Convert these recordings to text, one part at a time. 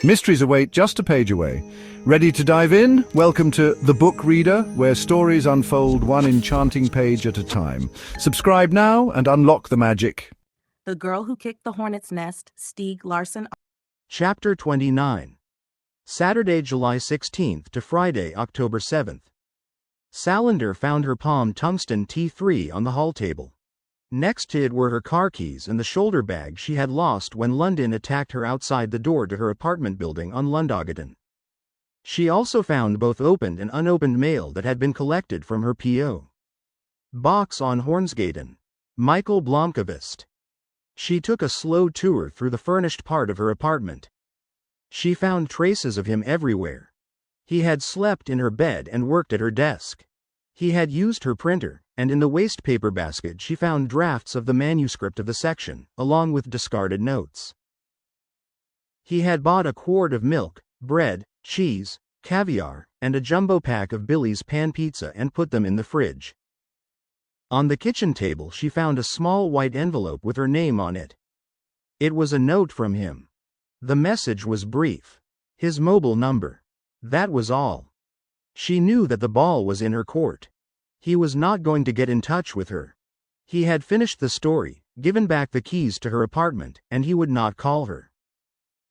Mysteries await just a page away. Ready to dive in? Welcome to The Book Reader, where stories unfold one enchanting page at a time. Subscribe now and unlock the magic. The Girl Who Kicked the Hornet's Nest, Stieg Larsson. Chapter 29. Saturday, July 16th to Friday, October 7th. Salander found her palm tungsten T3 on the hall table. Next to it were her car keys and the shoulder bag she had lost when London attacked her outside the door to her apartment building on Lundagaten. She also found both opened and unopened mail that had been collected from her P.O. box on Hornsgaten. Michael Blomkvist. She took a slow tour through the furnished part of her apartment. She found traces of him everywhere. He had slept in her bed and worked at her desk. He had used her printer, and in the waste paper basket she found drafts of the manuscript of the section, along with discarded notes. He had bought a quart of milk, bread, cheese, caviar, and a jumbo pack of Billy's pan pizza and put them in the fridge. On the kitchen table she found a small white envelope with her name on it. It was a note from him. The message was brief. His mobile number. That was all. She knew that the ball was in her court. He was not going to get in touch with her. He had finished the story, given back the keys to her apartment, and he would not call her.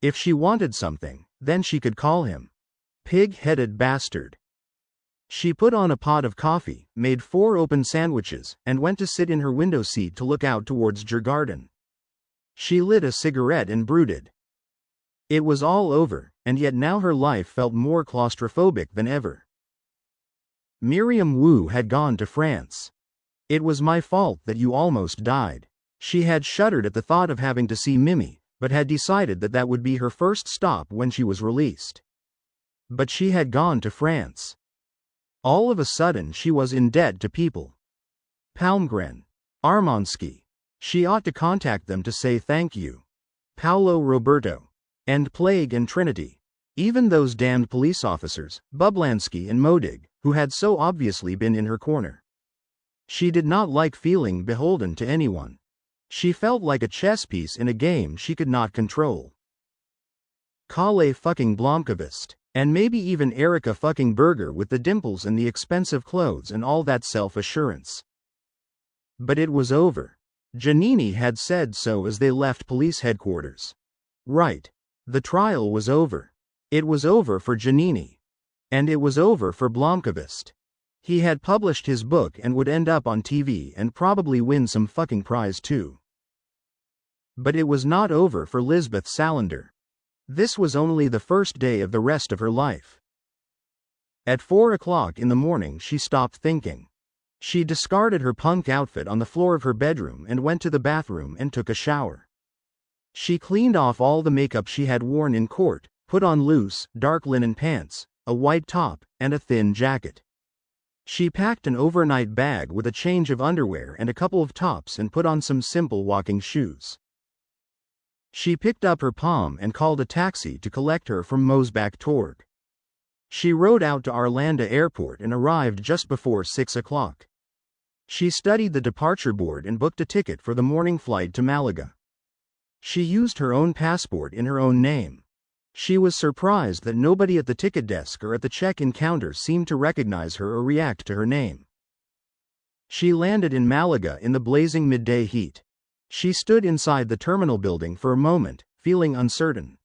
If she wanted something, then she could call him. Pig-headed bastard. She put on a pot of coffee, made 4 open sandwiches, and went to sit in her window seat to look out towards Djurgården. She lit a cigarette and brooded. It was all over, and yet now her life felt more claustrophobic than ever. Miriam Wu had gone to France. It was my fault that you almost died. She had shuddered at the thought of having to see Mimi, but had decided that that would be her first stop when she was released. But she had gone to France. All of a sudden she was in debt to people. Palmgren. Armansky. She ought to contact them to say thank you. Paolo Roberto. And Plague and Trinity. Even those damned police officers, Bublansky and Modig, who had so obviously been in her corner. She did not like feeling beholden to anyone. She felt like a chess piece in a game she could not control. Kalle fucking Blomkvist. And maybe even Erica fucking Berger with the dimples and the expensive clothes and all that self-assurance. But it was over. Giannini had said so as they left police headquarters. Right. The trial was over. It was over for Giannini. And it was over for Blomkvist. He had published his book and would end up on TV and probably win some fucking prize too. But it was not over for Lisbeth Salander. This was only the first day of the rest of her life. At 4 o'clock in the morning she stopped thinking. She discarded her punk outfit on the floor of her bedroom and went to the bathroom and took a shower. She cleaned off all the makeup she had worn in court, put on loose, dark linen pants, a white top, and a thin jacket. She packed an overnight bag with a change of underwear and a couple of tops and put on some simple walking shoes. She picked up her palm and called a taxi to collect her from Mosbach Torg. She rode out to Arlanda Airport and arrived just before 6 o'clock. She studied the departure board and booked a ticket for the morning flight to Malaga. She used her own passport in her own name. She was surprised that nobody at the ticket desk or at the check-in counter seemed to recognize her or react to her name. She landed in Malaga in the blazing midday heat. She stood inside the terminal building for a moment, feeling uncertain.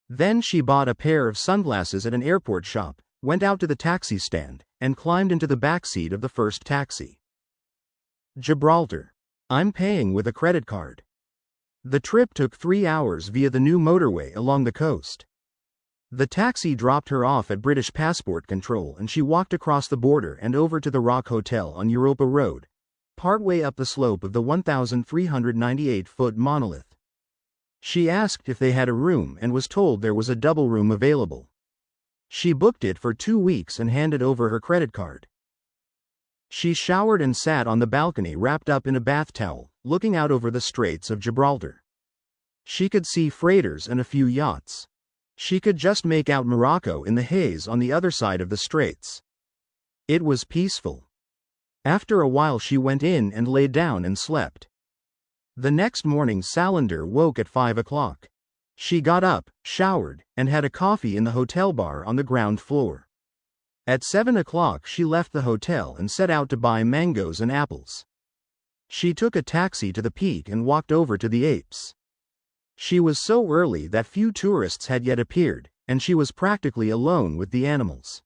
Then she bought a pair of sunglasses at an airport shop, went out to the taxi stand, and climbed into the back seat of the first taxi. Gibraltar. I'm paying with a credit card. The trip took 3 hours via the new motorway along the coast. The taxi dropped her off at British passport control and she walked across the border and over to the Rock Hotel on Europa Road, partway up the slope of the 1,398-foot monolith. She asked if they had a room and was told there was a double room available. She booked it for 2 weeks and handed over her credit card. She showered and sat on the balcony wrapped up in a bath towel, looking out over the Straits of Gibraltar. She could see freighters and a few yachts. She could just make out Morocco in the haze on the other side of the straits. It was peaceful. After a while she went in and lay down and slept. The next morning Salander woke at 5 o'clock. She got up, showered, and had a coffee in the hotel bar on the ground floor. At 7 o'clock she left the hotel and set out to buy mangoes and apples. She took a taxi to the Peak and walked over to the apes. She was so early that few tourists had yet appeared, and she was practically alone with the animals.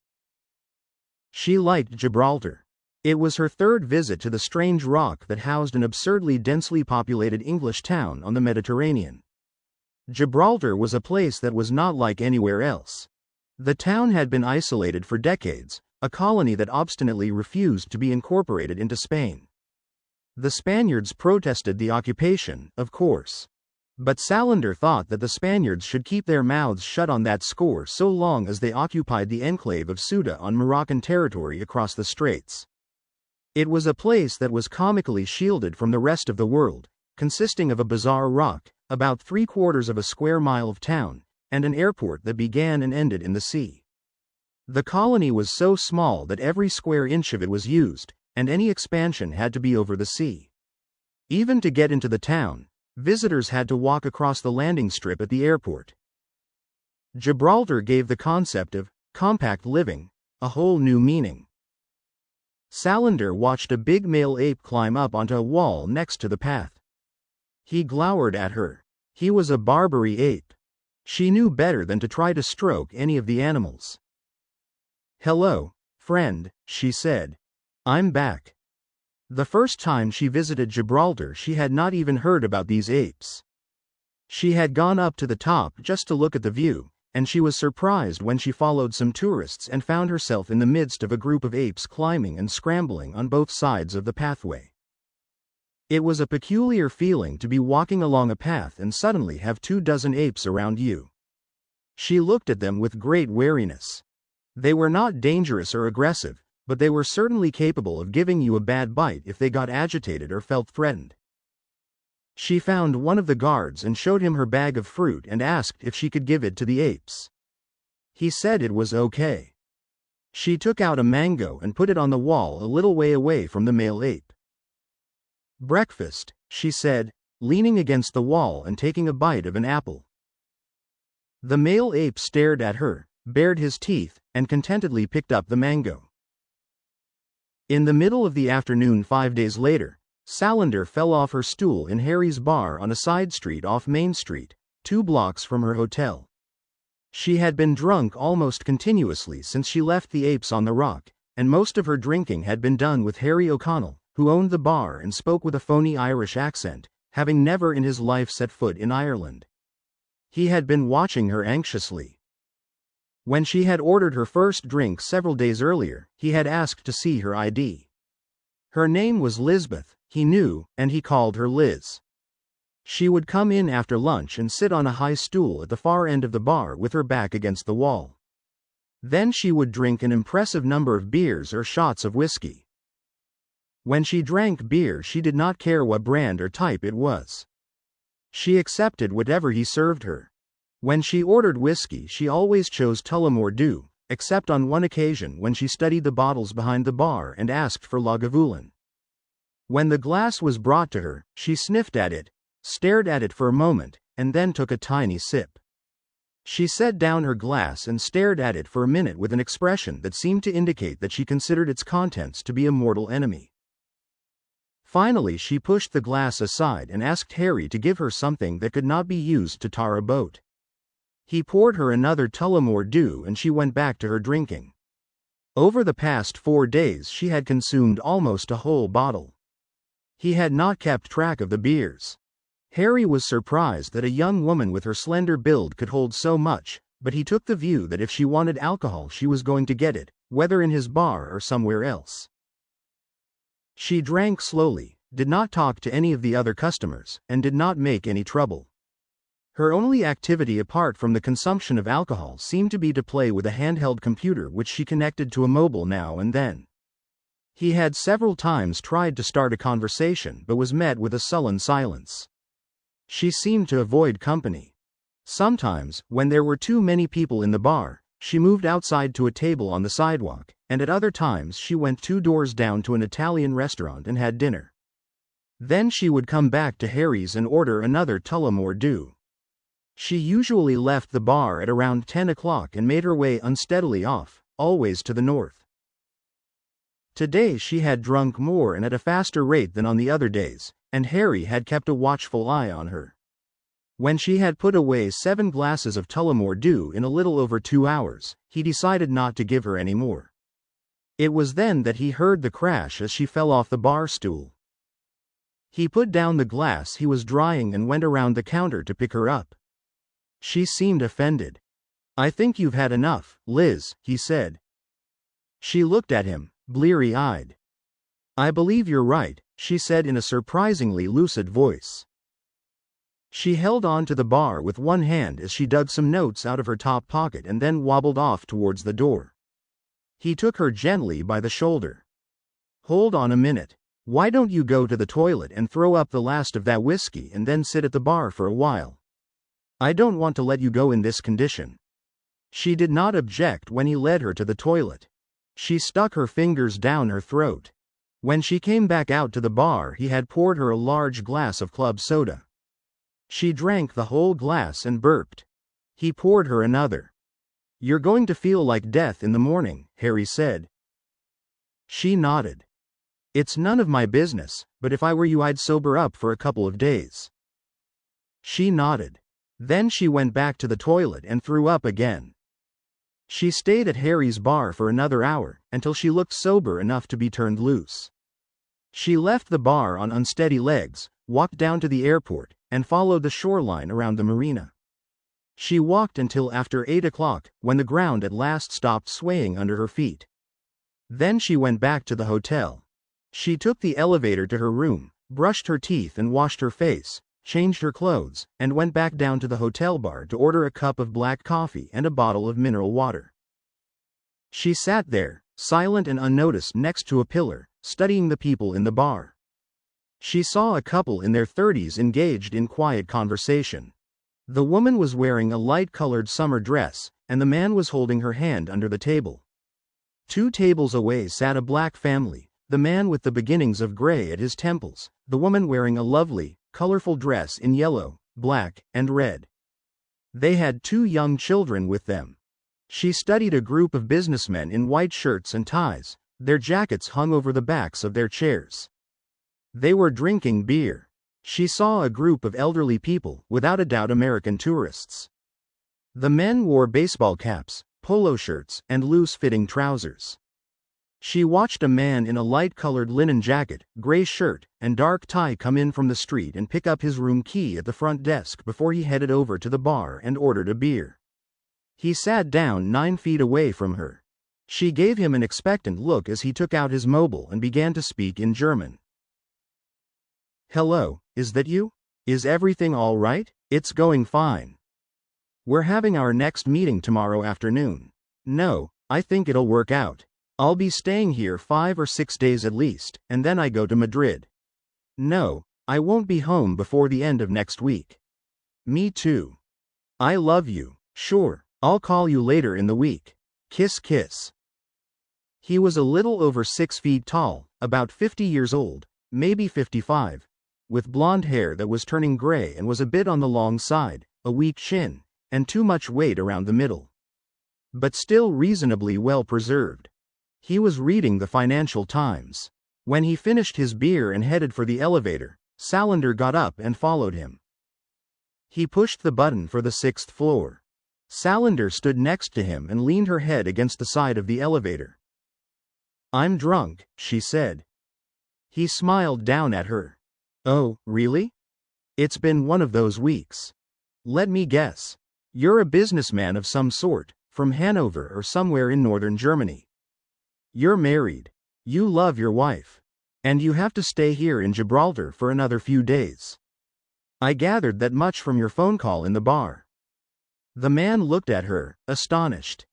She liked Gibraltar. It was her third visit to the strange rock that housed an absurdly densely populated English town on the Mediterranean. Gibraltar was a place that was not like anywhere else. The town had been isolated for decades, a colony that obstinately refused to be incorporated into Spain. The Spaniards protested the occupation, of course. But Salinger thought that the Spaniards should keep their mouths shut on that score so long as they occupied the enclave of Ceuta on Moroccan territory across the straits. It was a place that was comically shielded from the rest of the world, consisting of a bizarre rock, about 3/4 of a square mile of town, and an airport that began and ended in the sea. The colony was so small that every square inch of it was used, and any expansion had to be over the sea. Even to get into the town, visitors had to walk across the landing strip at the airport. Gibraltar gave the concept of compact living a whole new meaning. Salinger watched a big male ape climb up onto a wall next to the path. He glowered at her. He was a Barbary ape. She knew better than to try to stroke any of the animals. "Hello, friend," she said. "I'm back." The first time she visited Gibraltar she had not even heard about these apes. She had gone up to the top just to look at the view, and she was surprised when she followed some tourists and found herself in the midst of a group of apes climbing and scrambling on both sides of the pathway. It was a peculiar feeling to be walking along a path and suddenly have 24 apes around you. She looked at them with great wariness. They were not dangerous or aggressive, but they were certainly capable of giving you a bad bite if they got agitated or felt threatened. She found one of the guards and showed him her bag of fruit and asked if she could give it to the apes. He said it was okay. She took out a mango and put it on the wall a little way away from the male ape. "Breakfast," she said, leaning against the wall and taking a bite of an apple. The male ape stared at her, bared his teeth, and contentedly picked up the mango. In the middle of the afternoon 5 days later, Salinger fell off her stool in Harry's bar on a side street off Main Street, 2 blocks from her hotel. She had been drunk almost continuously since she left the apes on the rock, and most of her drinking had been done with Harry O'Connell, who owned the bar and spoke with a phony Irish accent, having never in his life set foot in Ireland. He had been watching her anxiously. When she had ordered her first drink several days earlier, he had asked to see her ID. Her name was Lisbeth, he knew, and he called her Liz. She would come in after lunch and sit on a high stool at the far end of the bar with her back against the wall. Then she would drink an impressive number of beers or shots of whiskey. When she drank beer she did not care what brand or type it was. She accepted whatever he served her. When she ordered whiskey she always chose Tullamore Dew, except on one occasion when she studied the bottles behind the bar and asked for Lagavulin. When the glass was brought to her, she sniffed at it, stared at it for a moment, and then took a tiny sip. She set down her glass and stared at it for a minute with an expression that seemed to indicate that she considered its contents to be a mortal enemy. Finally she pushed the glass aside and asked Harry to give her something that could not be used to tar a boat. He poured her another Tullamore Dew and she went back to her drinking. Over the past 4 days she had consumed almost a whole bottle. He had not kept track of the beers. Harry was surprised that a young woman with her slender build could hold so much, but he took the view that if she wanted alcohol she was going to get it, whether in his bar or somewhere else. She drank slowly, did not talk to any of the other customers, and did not make any trouble. Her only activity apart from the consumption of alcohol seemed to be to play with a handheld computer which she connected to a mobile now and then. He had several times tried to start a conversation but was met with a sullen silence. She seemed to avoid company. Sometimes, when there were too many people in the bar, she moved outside to a table on the sidewalk, and at other times she went 2 doors down to an Italian restaurant and had dinner. Then she would come back to Harry's and order another Tullamore Dew. She usually left the bar at around 10 o'clock and made her way unsteadily off, always to the north. Today she had drunk more and at a faster rate than on the other days, and Harry had kept a watchful eye on her. When she had put away 7 glasses of Tullamore Dew in a little over 2 hours, he decided not to give her any more. It was then that he heard the crash as she fell off the bar stool. He put down the glass he was drying and went around the counter to pick her up. She seemed offended. "I think you've had enough, Liz," he said. She looked at him, bleary-eyed. "I believe you're right," she said in a surprisingly lucid voice. She held on to the bar with one hand as she dug some notes out of her top pocket and then wobbled off towards the door. He took her gently by the shoulder. "Hold on a minute. Why don't you go to the toilet and throw up the last of that whiskey and then sit at the bar for a while? I don't want to let you go in this condition." She did not object when he led her to the toilet. She stuck her fingers down her throat. When she came back out to the bar, he had poured her a large glass of club soda. She drank the whole glass and burped. He poured her another. "You're going to feel like death in the morning," Harry said. She nodded. "It's none of my business, but if I were you I'd sober up for a couple of days." She nodded. Then she went back to the toilet and threw up again. She stayed at Harry's bar for another hour, until she looked sober enough to be turned loose. She left the bar on unsteady legs, walked down to the airport, and followed the shoreline around the marina. She walked until after 8 o'clock, when the ground at last stopped swaying under her feet. Then she went back to the hotel. She took the elevator to her room, brushed her teeth and washed her face, changed her clothes, and went back down to the hotel bar to order a cup of black coffee and a bottle of mineral water. She sat there, silent and unnoticed next to a pillar, studying the people in the bar. She saw a couple in their 30s engaged in quiet conversation. The woman was wearing a light-colored summer dress, and the man was holding her hand under the table. 2 tables away sat a black family, the man with the beginnings of gray at his temples, the woman wearing a lovely, colorful dress in yellow, black, and red. They had 2 young children with them. She studied a group of businessmen in white shirts and ties, their jackets hung over the backs of their chairs. They were drinking beer. She saw a group of elderly people, without a doubt American tourists. The men wore baseball caps, polo shirts, and loose-fitting trousers. She watched a man in a light-colored linen jacket, gray shirt, and dark tie come in from the street and pick up his room key at the front desk before he headed over to the bar and ordered a beer. He sat down 9 feet away from her. She gave him an expectant look as he took out his mobile and began to speak in German. "Hello, is that you? Is everything all right?" "It's going fine. We're having our next meeting tomorrow afternoon." "No, I think it'll work out. I'll be staying here 5 or 6 days at least, and then I go to Madrid." "No, I won't be home before the end of next week." "Me too. I love you." "Sure, I'll call you later in the week. Kiss kiss." He was a little over 6 feet tall, about 50 years old, maybe 55, with blonde hair that was turning gray and was a bit on the long side, a weak chin, and too much weight around the middle. But still reasonably well preserved. He was reading the Financial Times. When he finished his beer and headed for the elevator, Salander got up and followed him. He pushed the button for the 6th floor. Salander stood next to him and leaned her head against the side of the elevator. "I'm drunk," she said. He smiled down at her. "Oh, really? It's been one of those weeks. Let me guess. You're a businessman of some sort, from Hanover or somewhere in northern Germany. You're married. You love your wife. And you have to stay here in Gibraltar for another few days. I gathered that much from your phone call in the bar." The man looked at her, astonished.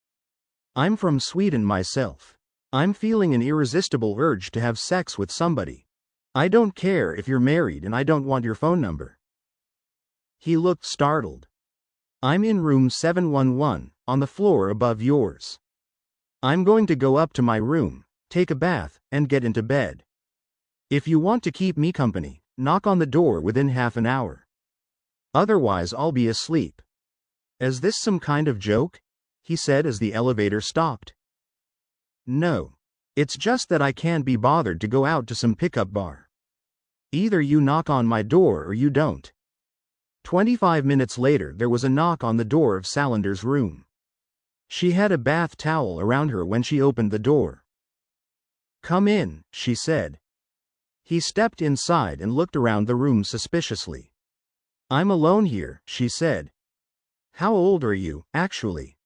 "I'm from Sweden myself. I'm feeling an irresistible urge to have sex with somebody. I don't care if you're married and I don't want your phone number." He looked startled. "I'm in room 711, on the floor above yours. I'm going to go up to my room, take a bath, and get into bed. If you want to keep me company, knock on the door within half an hour. Otherwise I'll be asleep." Is this some kind of joke? He said as the elevator stopped. No. It's just that I can't be bothered to go out to some pickup bar. Either you knock on my door or you don't. 25 minutes later there was a knock on the door of Salander's room. She had a bath towel around her when she opened the door. Come in, she said. He stepped inside and looked around the room suspiciously. I'm alone here, she said. How old are you, actually?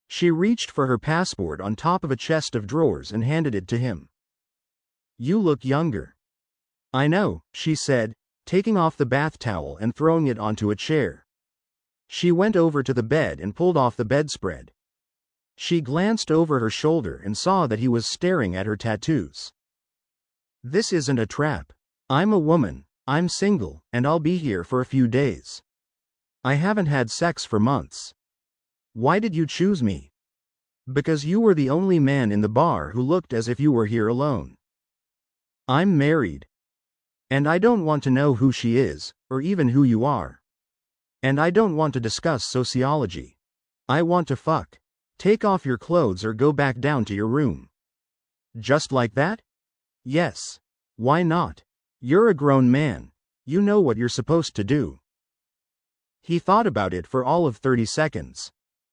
She reached for her passport on top of a chest of drawers and handed it to him. You look younger. I know, she said, taking off the bath towel and throwing it onto a chair. She went over to the bed and pulled off the bedspread. She glanced over her shoulder and saw that he was staring at her tattoos. This isn't a trap. I'm a woman, I'm single, and I'll be here for a few days. I haven't had sex for months. Why did you choose me? Because you were the only man in the bar who looked as if you were here alone. I'm married. And I don't want to know who she is, or even who you are. And I don't want to discuss sociology. I want to fuck. Take off your clothes or go back down to your room. Just like that? Yes. Why not? You're a grown man. You know what you're supposed to do. He thought about it for all of 30 seconds.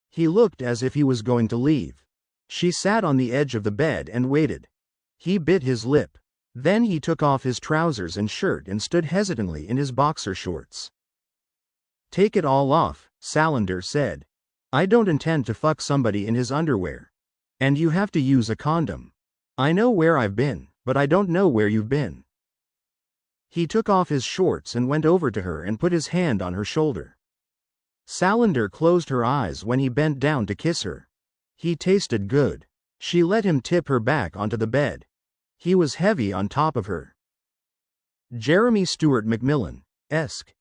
He looked as if he was going to leave. She sat on the edge of the bed and waited. He bit his lip. Then he took off his trousers and shirt and stood hesitantly in his boxer shorts. Take it all off, Salander said. I don't intend to fuck somebody in his underwear. And you have to use a condom. I know where I've been, but I don't know where you've been. He took off his shorts and went over to her and put his hand on her shoulder. Salander closed her eyes when he bent down to kiss her. He tasted good. She let him tip her back onto the bed. He was heavy on top of her. Jeremy Stuart MacMillan-esque.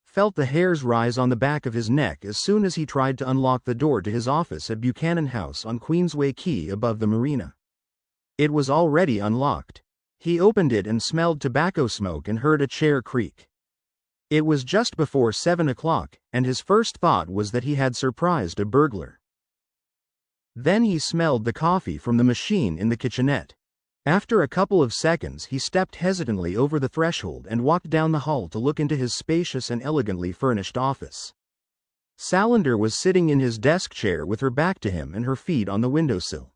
Felt the hairs rise on the back of his neck as soon as he tried to unlock the door to his office at Buchanan House on Queensway Quay above the marina. It was already unlocked. He opened it and smelled tobacco smoke and heard a chair creak. It was just before 7 o'clock, and his first thought was that he had surprised a burglar. Then he smelled the coffee from the machine in the kitchenette. After a couple of seconds he stepped hesitantly over the threshold and walked down the hall to look into his spacious and elegantly furnished office. Salander was sitting in his desk chair with her back to him and her feet on the windowsill.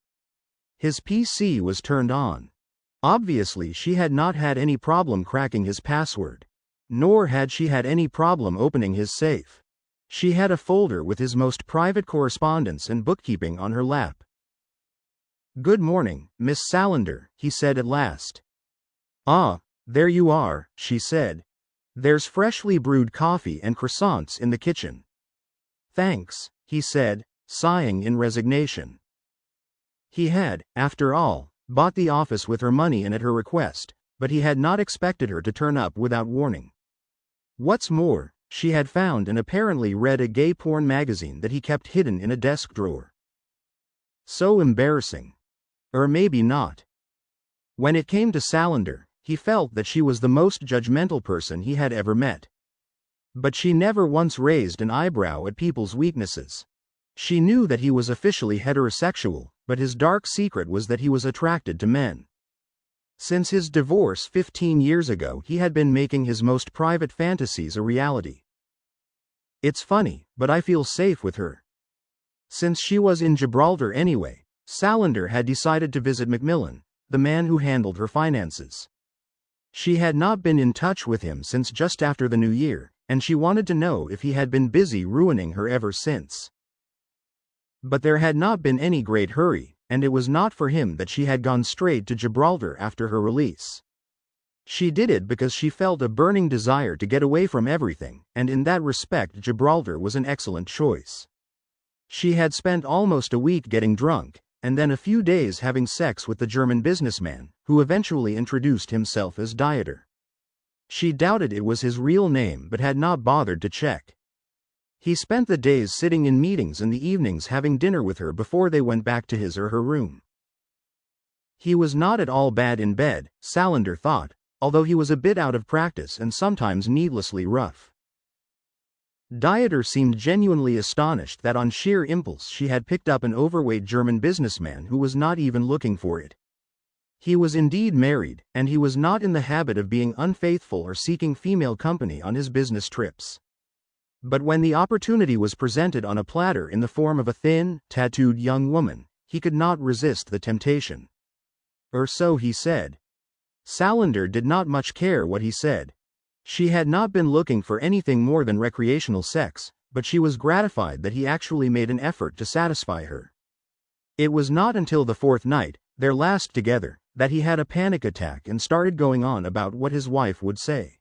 His PC was turned on. Obviously she had not had any problem cracking his password. Nor had she had any problem opening his safe. She had a folder with his most private correspondence and bookkeeping on her lap. Good morning, Miss Salander, he said at last. Ah, there you are, she said. There's freshly brewed coffee and croissants in the kitchen. Thanks, he said, sighing in resignation. He had, after all, bought the office with her money and at her request, but he had not expected her to turn up without warning. What's more, she had found and apparently read a gay porn magazine that he kept hidden in a desk drawer. So embarrassing. Or maybe not. When it came to Salander, he felt that she was the most judgmental person he had ever met. But she never once raised an eyebrow at people's weaknesses. She knew that he was officially heterosexual, but his dark secret was that he was attracted to men. Since his divorce 15 years ago, he had been making his most private fantasies a reality. It's funny, but I feel safe with her. Since she was in Gibraltar anyway, Salander had decided to visit MacMillan, the man who handled her finances. She had not been in touch with him since just after the new year, and she wanted to know if he had been busy ruining her ever since. But there had not been any great hurry, and it was not for him that she had gone straight to Gibraltar after her release. She did it because she felt a burning desire to get away from everything, and in that respect Gibraltar was an excellent choice. She had spent almost a week getting drunk, and then a few days having sex with the German businessman, who eventually introduced himself as Dieter. She doubted it was his real name but had not bothered to check. He spent the days sitting in meetings and the evenings having dinner with her before they went back to his or her room. He was not at all bad in bed, Salander thought, although he was a bit out of practice and sometimes needlessly rough. Dieter seemed genuinely astonished that on sheer impulse she had picked up an overweight German businessman who was not even looking for it. He was indeed married, and he was not in the habit of being unfaithful or seeking female company on his business trips. But when the opportunity was presented on a platter in the form of a thin, tattooed young woman, he could not resist the temptation. Or so he said. Salander did not much care what he said. She had not been looking for anything more than recreational sex, but she was gratified that he actually made an effort to satisfy her. It was not until the fourth night, their last together, that he had a panic attack and started going on about what his wife would say.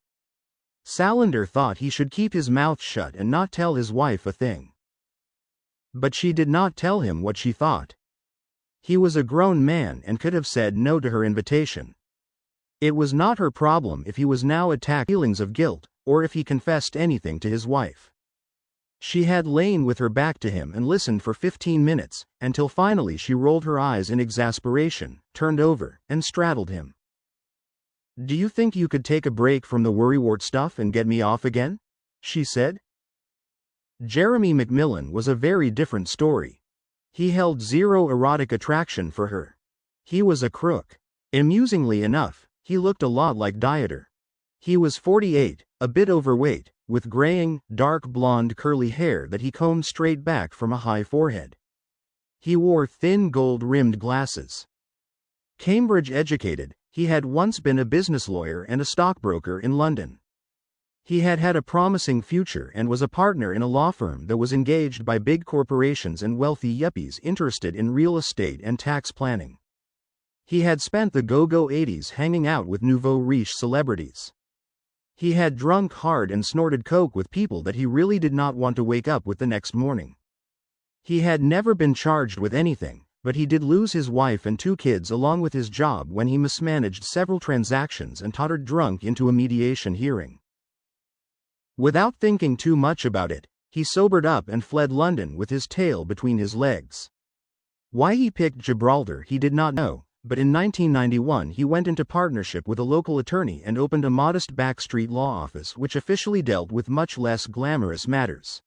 Salander thought he should keep his mouth shut and not tell his wife a thing. But she did not tell him what she thought. He was a grown man and could have said no to her invitation. It was not her problem if he was now attacked by feelings of guilt, or if he confessed anything to his wife. She had lain with her back to him and listened for 15 minutes, until finally she rolled her eyes in exasperation, turned over, and straddled him. "Do you think you could take a break from the worrywart stuff and get me off again?" she said. Jeremy MacMillan was a very different story. He held zero erotic attraction for her. He was a crook. Amusingly enough, he looked a lot like Dieter. He was 48, a bit overweight, with graying, dark blonde curly hair that he combed straight back from a high forehead. He wore thin gold-rimmed glasses. Cambridge educated, he had once been a business lawyer and a stockbroker in London. He had had a promising future and was a partner in a law firm that was engaged by big corporations and wealthy yuppies interested in real estate and tax planning. He had spent the go-go 80s hanging out with nouveau riche celebrities. He had drunk hard and snorted coke with people that he really did not want to wake up with the next morning. He had never been charged with anything, but he did lose his wife and 2 kids along with his job when he mismanaged several transactions and tottered drunk into a mediation hearing. Without thinking too much about it, he sobered up and fled London with his tail between his legs. Why he picked Gibraltar he did not know, but in 1991 he went into partnership with a local attorney and opened a modest backstreet law office which officially dealt with much less glamorous matters.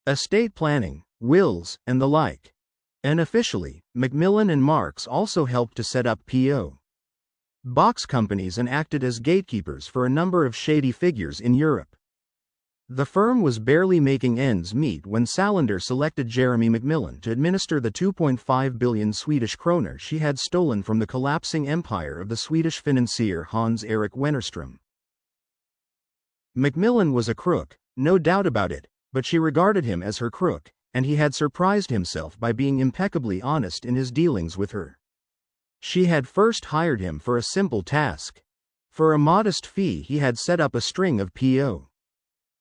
Estate planning, wills, and the like. Unofficially, MacMillan and Marx also helped to set up P.O. box companies and acted as gatekeepers for a number of shady figures in Europe. The firm was barely making ends meet when Salander selected Jeremy MacMillan to administer the 2.5 billion Swedish kroner she had stolen from the collapsing empire of the Swedish financier Hans Erik Wennerström. MacMillan was a crook, no doubt about it, but she regarded him as her crook, and he had surprised himself by being impeccably honest in his dealings with her. She had first hired him for a simple task. For a modest fee he had set up a string of P.O.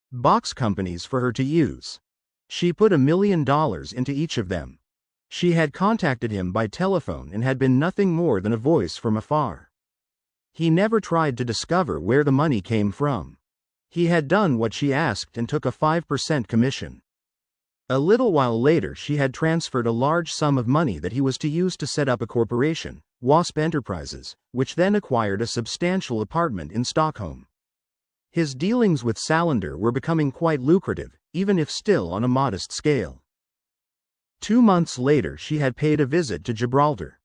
box companies for her to use. She put $1 million into each of them. She had contacted him by telephone and had been nothing more than a voice from afar. He never tried to discover where the money came from. He had done what she asked and took a 5% commission. A little while later she had transferred a large sum of money that he was to use to set up a corporation, Wasp Enterprises, which then acquired a substantial apartment in Stockholm. His dealings with Salander were becoming quite lucrative, even if still on a modest scale. 2 months later she had paid a visit to Gibraltar.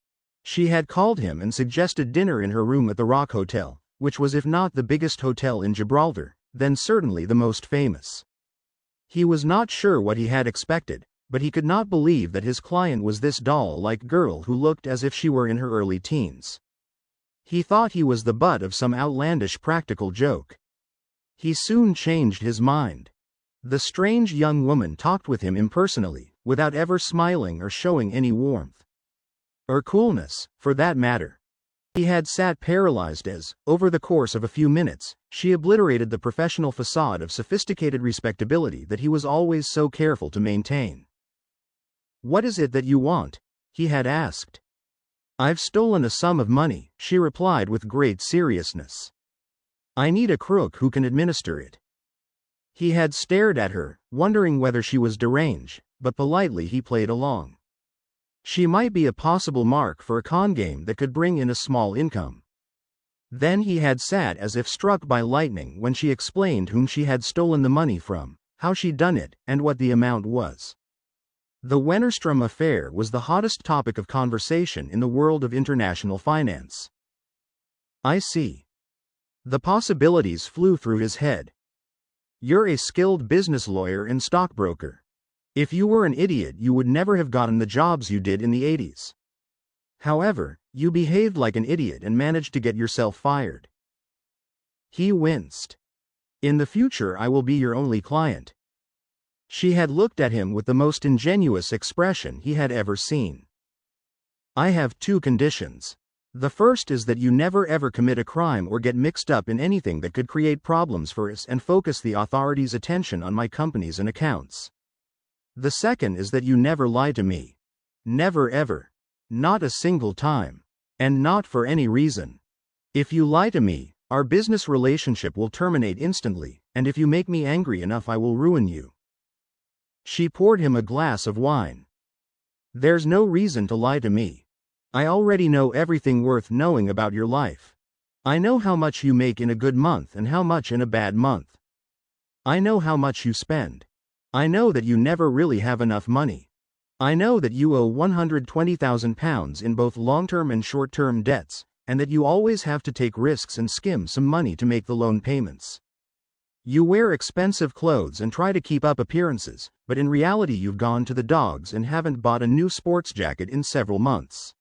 She had called him and suggested dinner in her room at the Rock Hotel, which was if not the biggest hotel in Gibraltar, then certainly the most famous. He was not sure what he had expected, but he could not believe that his client was this doll-like girl who looked as if she were in her early teens. He thought he was the butt of some outlandish practical joke. He soon changed his mind. The strange young woman talked with him impersonally, without ever smiling or showing any warmth. Or coolness, for that matter. He had sat paralyzed as, over the course of a few minutes, she obliterated the professional facade of sophisticated respectability that he was always so careful to maintain. "What is it that you want?" he had asked. "I've stolen a sum of money," she replied with great seriousness. "I need a crook who can administer it." He had stared at her, wondering whether she was deranged, but politely he played along. She might be a possible mark for a con game that could bring in a small income. Then he had sat as if struck by lightning when she explained whom she had stolen the money from, how she'd done it, and what the amount was. The Wennerstrom affair was the hottest topic of conversation in the world of international finance. I see. The possibilities flew through his head. You're a skilled business lawyer and stockbroker. If you were an idiot, you would never have gotten the jobs you did in the 80s. However, you behaved like an idiot and managed to get yourself fired. He winced. In the future, I will be your only client. She had looked at him with the most ingenuous expression he had ever seen. I have 2 conditions. The first is that you never ever commit a crime or get mixed up in anything that could create problems for us and focus the authorities' attention on my companies and accounts. The second is that you never lie to me. Never ever. Not a single time. And not for any reason. If you lie to me, our business relationship will terminate instantly, and if you make me angry enough, I will ruin you. She poured him a glass of wine. There's no reason to lie to me. I already know everything worth knowing about your life. I know how much you make in a good month and how much in a bad month. I know how much you spend. I know that you never really have enough money. I know that you owe £120,000 in both long-term and short-term debts, and that you always have to take risks and skim some money to make the loan payments. You wear expensive clothes and try to keep up appearances, but in reality you've gone to the dogs and haven't bought a new sports jacket in several months.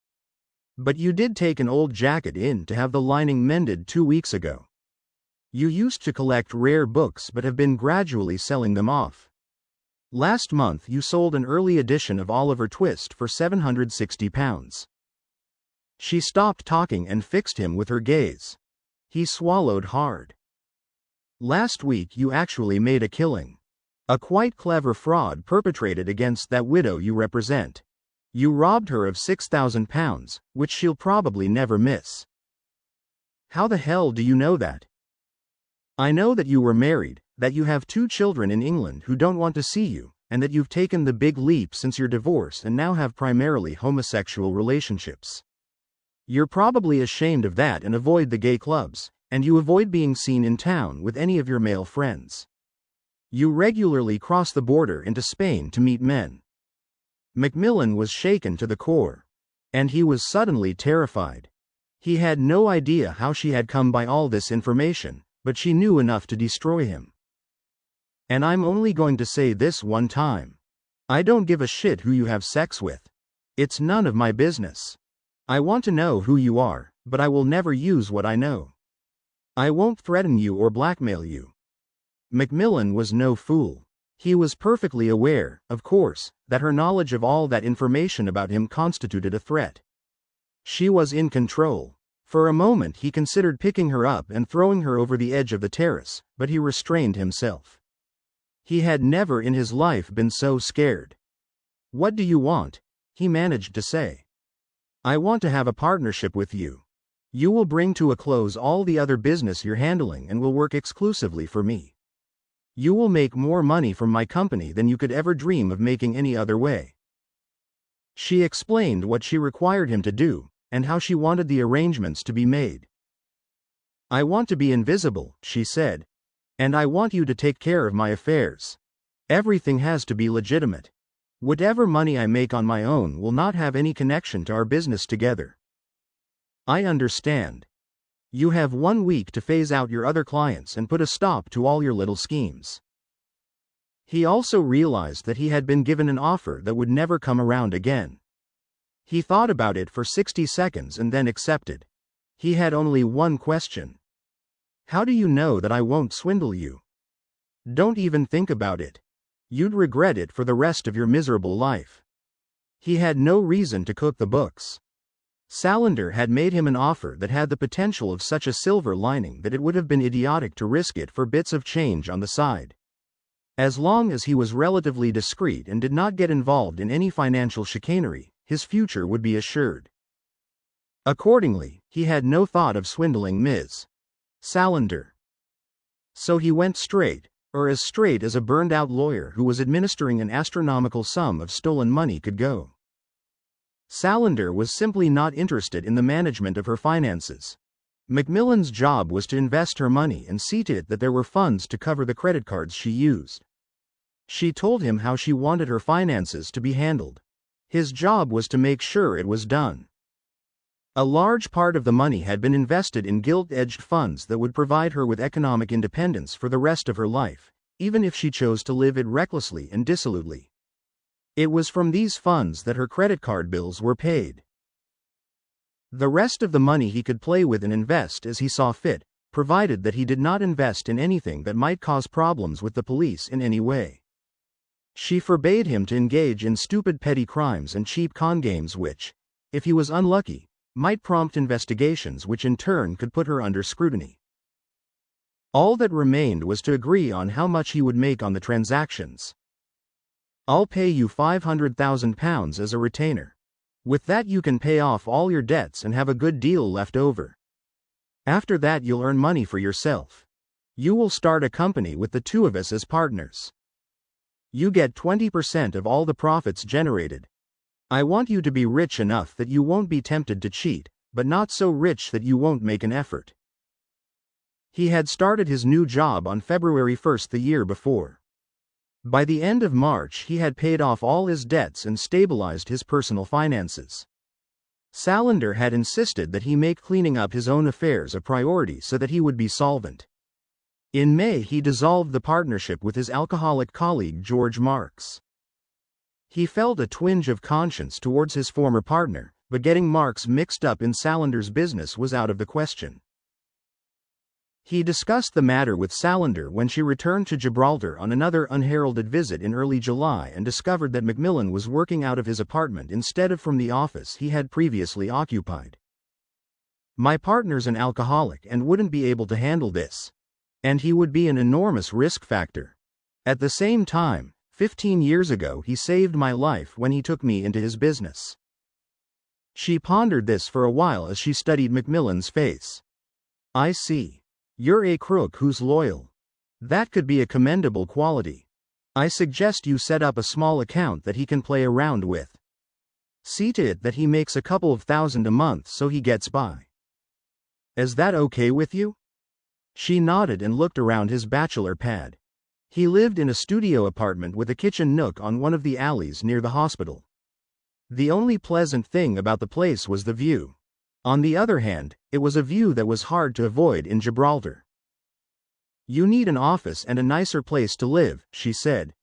But you did take an old jacket in to have the lining mended 2 weeks ago. You used to collect rare books but have been gradually selling them off. Last month you sold an early edition of Oliver Twist for £760. She stopped talking and fixed him with her gaze. He swallowed hard. Last week you actually made a killing. A quite clever fraud perpetrated against that widow you represent. You robbed her of £6,000, which she'll probably never miss. How the hell do you know that? I know that you were married, that you have 2 children in England who don't want to see you, and that you've taken the big leap since your divorce and now have primarily homosexual relationships. You're probably ashamed of that and avoid the gay clubs, and you avoid being seen in town with any of your male friends. You regularly cross the border into Spain to meet men. MacMillan was shaken to the core. And he was suddenly terrified. He had no idea how she had come by all this information, but she knew enough to destroy him. And I'm only going to say this one time. I don't give a shit who you have sex with. It's none of my business. I want to know who you are, but I will never use what I know. I won't threaten you or blackmail you. MacMillan was no fool. He was perfectly aware, of course, that her knowledge of all that information about him constituted a threat. She was in control. For a moment he considered picking her up and throwing her over the edge of the terrace, but he restrained himself. He had never in his life been so scared. "What do you want?" he managed to say. "I want to have a partnership with you. You will bring to a close all the other business you're handling and will work exclusively for me. You will make more money from my company than you could ever dream of making any other way." She explained what she required him to do, and how she wanted the arrangements to be made. "I want to be invisible," she said. "And I want you to take care of my affairs. Everything has to be legitimate. Whatever money I make on my own will not have any connection to our business together." "I understand. You have 1 week to phase out your other clients and put a stop to all your little schemes." He also realized that he had been given an offer that would never come around again. He thought about it for 60 seconds and then accepted. He had only one question. "How do you know that I won't swindle you?" "Don't even think about it. You'd regret it for the rest of your miserable life." He had no reason to cook the books. Salander had made him an offer that had the potential of such a silver lining that it would have been idiotic to risk it for bits of change on the side. As long as he was relatively discreet and did not get involved in any financial chicanery, his future would be assured. Accordingly, he had no thought of swindling Ms. Salander. So he went straight, or as straight as a burned-out lawyer who was administering an astronomical sum of stolen money could go. Salander was simply not interested in the management of her finances. MacMillan's job was to invest her money and see to it that there were funds to cover the credit cards she used. She told him how she wanted her finances to be handled. His job was to make sure it was done. A large part of the money had been invested in gilt-edged funds that would provide her with economic independence for the rest of her life, even if she chose to live it recklessly and dissolutely. It was from these funds that her credit card bills were paid. The rest of the money he could play with and invest as he saw fit, provided that he did not invest in anything that might cause problems with the police in any way. She forbade him to engage in stupid petty crimes and cheap con games which, if he was unlucky, might prompt investigations which in turn could put her under scrutiny. All that remained was to agree on how much he would make on the transactions. "I'll pay you £500,000 as a retainer. With that you can pay off all your debts and have a good deal left over. After that you'll earn money for yourself. You will start a company with the two of us as partners. You get 20% of all the profits generated. I want you to be rich enough that you won't be tempted to cheat, but not so rich that you won't make an effort." He had started his new job on February 1st the year before. By the end of March he had paid off all his debts and stabilized his personal finances. Salander had insisted that he make cleaning up his own affairs a priority so that he would be solvent. In May he dissolved the partnership with his alcoholic colleague George Marks. He felt a twinge of conscience towards his former partner, but getting Marks mixed up in Salander's business was out of the question. He discussed the matter with Salander when she returned to Gibraltar on another unheralded visit in early July and discovered that MacMillan was working out of his apartment instead of from the office he had previously occupied. "My partner's an alcoholic and wouldn't be able to handle this. And he would be an enormous risk factor. At the same time, 15 years ago he saved my life when he took me into his business." She pondered this for a while as she studied MacMillan's face. "I see. You're a crook who's loyal. That could be a commendable quality. I suggest you set up a small account that he can play around with. See to it that he makes a couple of thousand a month so he gets by. Is that okay with you?" She nodded and looked around his bachelor pad. He lived in a studio apartment with a kitchen nook on one of the alleys near the hospital. The only pleasant thing about the place was the view. On the other hand, it was a view that was hard to avoid in Gibraltar. "You need an office and a nicer place to live," she said.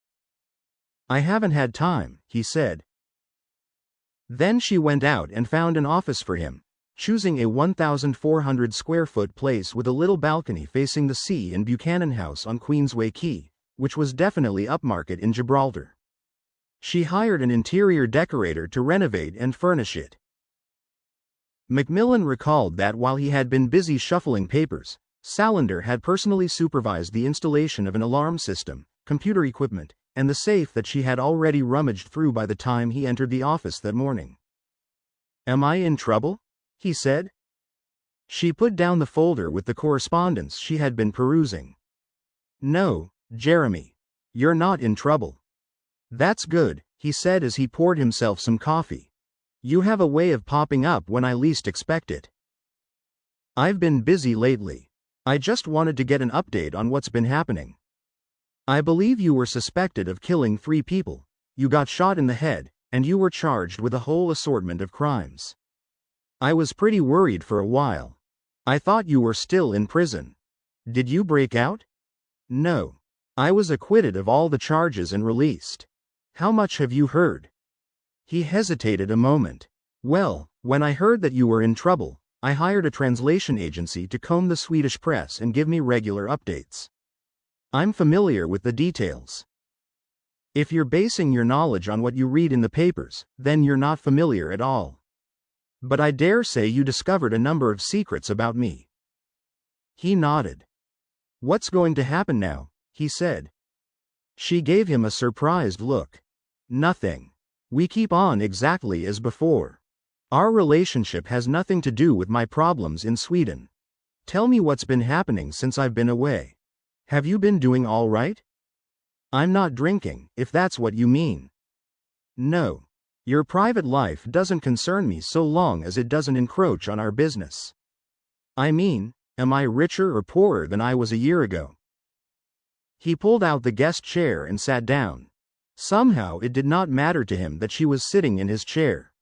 "I haven't had time," he said. Then she went out and found an office for him, choosing a 1,400 square foot place with a little balcony facing the sea in Buchanan House on Queensway Quay, which was definitely upmarket in Gibraltar. She hired an interior decorator to renovate and furnish it. MacMillan recalled that while he had been busy shuffling papers, Salander had personally supervised the installation of an alarm system, computer equipment, and the safe that she had already rummaged through by the time he entered the office that morning. "Am I in trouble?" he said. She put down the folder with the correspondence she had been perusing. "No, Jeremy. You're not in trouble." "That's good," he said as he poured himself some coffee. "You have a way of popping up when I least expect it." "I've been busy lately. I just wanted to get an update on what's been happening. I believe you were suspected of killing 3 people, you got shot in the head, and you were charged with a whole assortment of crimes. I was pretty worried for a while. I thought you were still in prison. Did you break out?" "No. I was acquitted of all the charges and released. How much have you heard?" He hesitated a moment. "Well, when I heard that you were in trouble, I hired a translation agency to comb the Swedish press and give me regular updates. I'm familiar with the details. If you're basing your knowledge on what you read in the papers, then you're not familiar at all. But I dare say you discovered a number of secrets about me." He nodded. "What's going to happen now?" he said. She gave him a surprised look. "Nothing. We keep on exactly as before. Our relationship has nothing to do with my problems in Sweden. Tell me what's been happening since I've been away. Have you been doing all right?" "I'm not drinking, if that's what you mean." "No. Your private life doesn't concern me so long as it doesn't encroach on our business. I mean, am I richer or poorer than I was a year ago?" He pulled out the guest chair and sat down. Somehow it did not matter to him that she was sitting in his chair.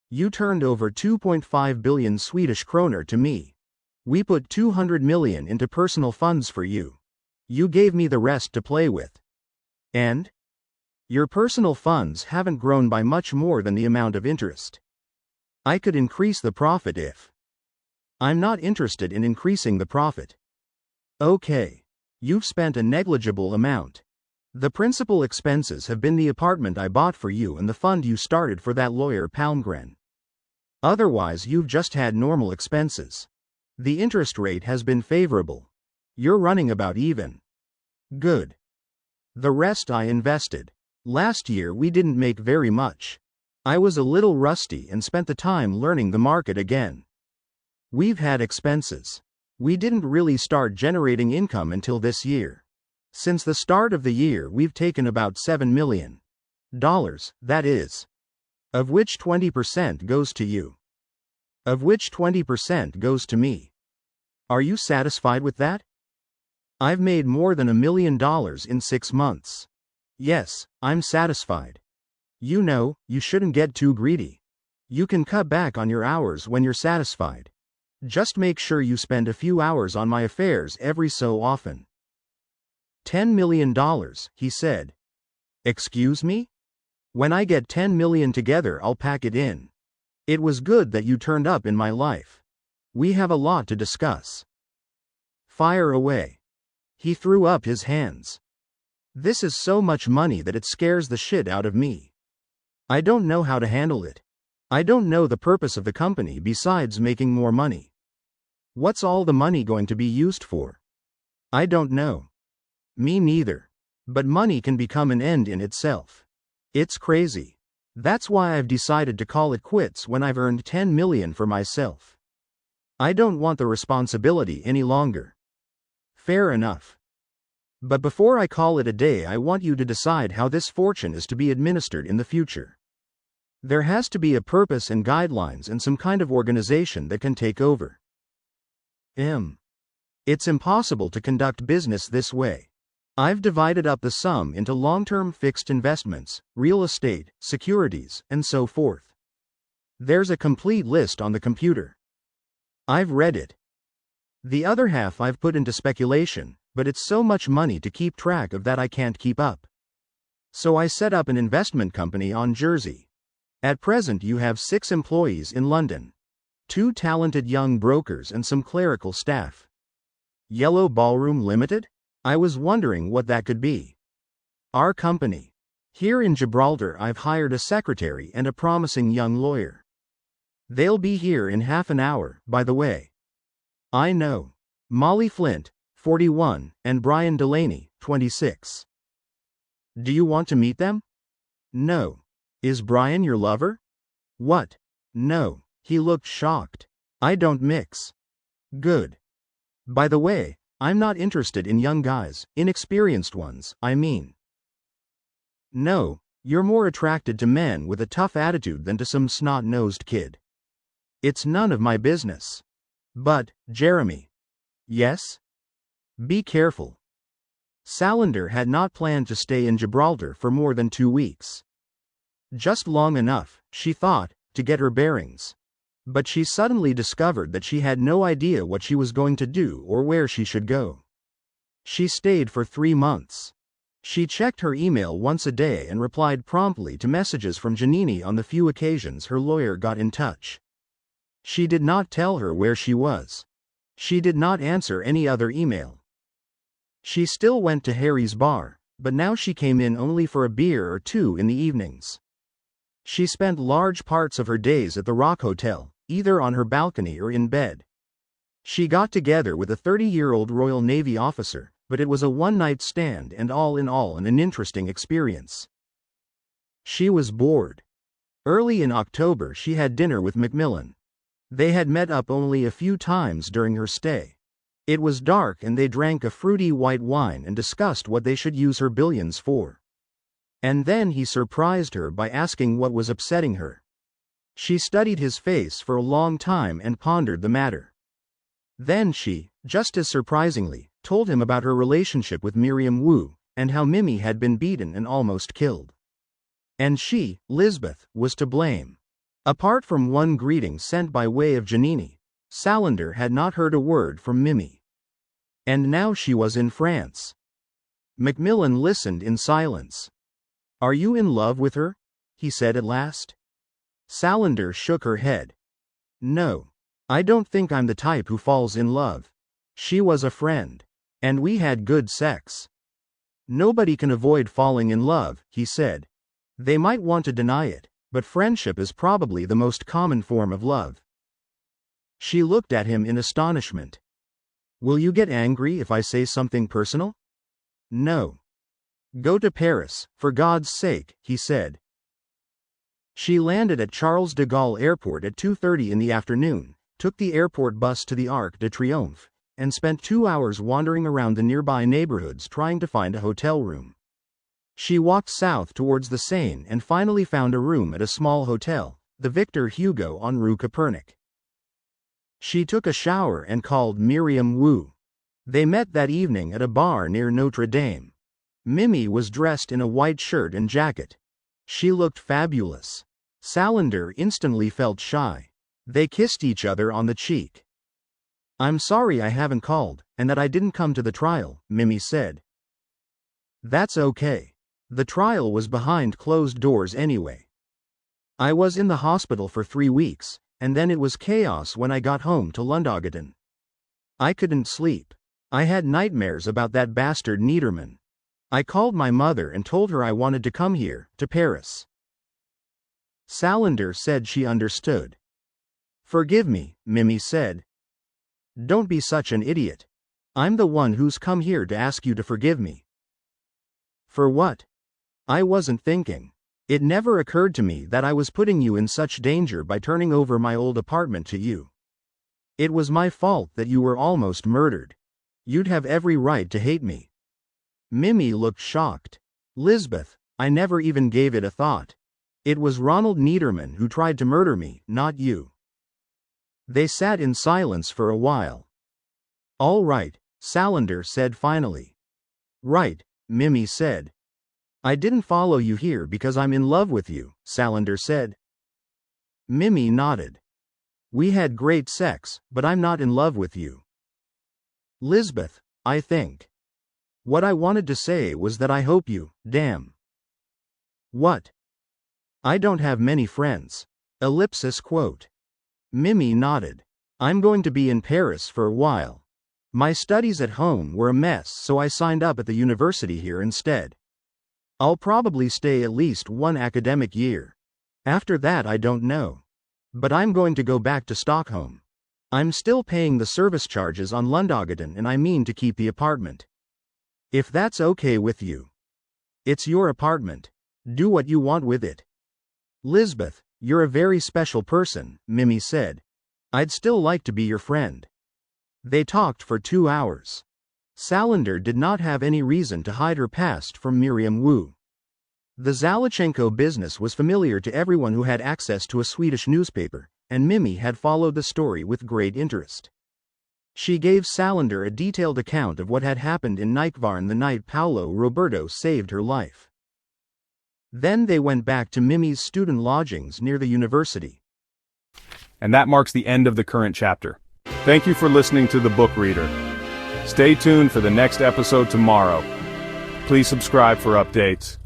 You turned over 2.5 billion Swedish kroner to me. We put 200 million into personal funds for you. You gave me the rest to play with. And? Your personal funds haven't grown by much more than the amount of interest. I could increase the profit if. I'm not interested in increasing the profit. Okay. You've spent a negligible amount. The principal expenses have been the apartment I bought for you and the fund you started for that lawyer Palmgren. Otherwise you've just had normal expenses. The interest rate has been favorable. You're running about even. Good. The rest I invested. Last year we didn't make very much. I was a little rusty and spent the time learning the market again. We've had expenses. We didn't really start generating income until this year. Since the start of the year we've taken about $7 million. That is. Of which 20% goes to you. Of which 20% goes to me. Are you satisfied with that? I've made more than $1 million in 6 months. Yes, I'm satisfied. You know, you shouldn't get too greedy. You can cut back on your hours when you're satisfied. Just make sure you spend a few hours on my affairs every so often. $10 million, he said. Excuse me? When I get 10 million together I'll pack it in. It was good that you turned up in my life. We have a lot to discuss. Fire away. He threw up his hands. This is so much money that it scares the shit out of me. I don't know how to handle it. I don't know the purpose of the company besides making more money. What's all the money going to be used for? I don't know. Me neither. But money can become an end in itself. It's crazy. That's why I've decided to call it quits when I've earned 10 million for myself. I don't want the responsibility any longer. Fair enough. But before I call it a day, I want you to decide how this fortune is to be administered in the future. There has to be a purpose and guidelines and some kind of organization that can take over. It's impossible to conduct business this way. I've divided up the sum into long-term fixed investments, real estate, securities, and so forth. There's a complete list on the computer. I've read it. The other half I've put into speculation, but it's so much money to keep track of that I can't keep up. So I set up an investment company on Jersey. At present you have 6 employees in London. 2 talented young brokers and some clerical staff. Yellow Ballroom Limited? I was wondering what that could be. Our company. Here in Gibraltar I've hired a secretary and a promising young lawyer. They'll be here in half an hour, by the way. I know. Molly Flint, 41, and Brian Delaney, 26. Do you want to meet them? No. Is Brian your lover? What? No. He looked shocked. I don't mix. Good. By the way, I'm not interested in young guys, inexperienced ones, I mean. No, you're more attracted to men with a tough attitude than to some snot-nosed kid. It's none of my business. But, Jeremy. Yes? Be careful. Salander had not planned to stay in Gibraltar for more than 2 weeks. Just long enough, she thought, to get her bearings. But she suddenly discovered that she had no idea what she was going to do or where she should go. She stayed for 3 months. She checked her email once a day and replied promptly to messages from Janini on the few occasions her lawyer got in touch. She did not tell her where she was. She did not answer any other email. She still went to Harry's bar, but now she came in only for a beer or 2 in the evenings. She spent large parts of her days at the Rock Hotel, either on her balcony or in bed. She got together with a 30-year-old Royal Navy officer, but it was a one-night stand and all in all an interesting experience. She was bored. Early in October she had dinner with MacMillan. They had met up only a few times during her stay. It was dark and they drank a fruity white wine and discussed what they should use her billions for. And then he surprised her by asking what was upsetting her. She studied his face for a long time and pondered the matter. Then she, just as surprisingly, told him about her relationship with Miriam Wu, and how Mimi had been beaten and almost killed. And she, Lisbeth, was to blame. Apart from one greeting sent by way of Janini, Salander had not heard a word from Mimi. And now she was in France. MacMillan listened in silence. "Are you in love with her?" he said at last. Salander shook her head. "No. I don't think I'm the type who falls in love. She was a friend. And we had good sex." "Nobody can avoid falling in love," he said. "They might want to deny it, but friendship is probably the most common form of love." She looked at him in astonishment. "Will you get angry if I say something personal?" "No." "Go to Paris, for God's sake," he said. She landed at Charles de Gaulle Airport at 2:30 in the afternoon, took the airport bus to the Arc de Triomphe, and spent 2 hours wandering around the nearby neighborhoods trying to find a hotel room. She walked south towards the Seine and finally found a room at a small hotel, the Victor Hugo on Rue Copernic. She took a shower and called Miriam Wu. They met that evening at a bar near Notre Dame. Mimi was dressed in a white shirt and jacket. She looked fabulous. Salander instantly felt shy. They kissed each other on the cheek. "I'm sorry I haven't called, and that I didn't come to the trial," Mimi said. "That's okay. The trial was behind closed doors anyway. I was in the hospital for 3 weeks, and then it was chaos when I got home to Lundagen. I couldn't sleep. I had nightmares about that bastard Niederman. I called my mother and told her I wanted to come here, to Paris." Salander said she understood. "Forgive me," Mimi said. "Don't be such an idiot. I'm the one who's come here to ask you to forgive me." "For what?" "I wasn't thinking. It never occurred to me that I was putting you in such danger by turning over my old apartment to you. It was my fault that you were almost murdered. You'd have every right to hate me." Mimi looked shocked. "Lisbeth, I never even gave it a thought. It was Ronald Niederman who tried to murder me, not you." They sat in silence for a while. "All right," Salander said finally. "Right," Mimi said. "I didn't follow you here because I'm in love with you," Salander said. Mimi nodded. "We had great sex, but I'm not in love with you." "Lisbeth, I think. What I wanted to say was that I hope you, damn." "What?" "I don't have many friends. Ellipsis quote." Mimi nodded. "I'm going to be in Paris for a while. My studies at home were a mess, so I signed up at the university here instead. I'll probably stay at least 1 academic year. After that I don't know. But I'm going to go back to Stockholm. I'm still paying the service charges on Lundagen and I mean to keep the apartment. If that's okay with you. It's your apartment. Do what you want with it." "Lisbeth, you're a very special person," Mimi said. "I'd still like to be your friend." They talked for 2 hours. Salander did not have any reason to hide her past from Miriam Wu. The Zalachenko business was familiar to everyone who had access to a Swedish newspaper, and Mimi had followed the story with great interest. She gave Salander a detailed account of what had happened in Nykvarn the night Paolo Roberto saved her life. Then they went back to Mimi's student lodgings near the university. And that marks the end of the current chapter. Thank you for listening to The Book Reader. Stay tuned for the next episode tomorrow. Please subscribe for updates.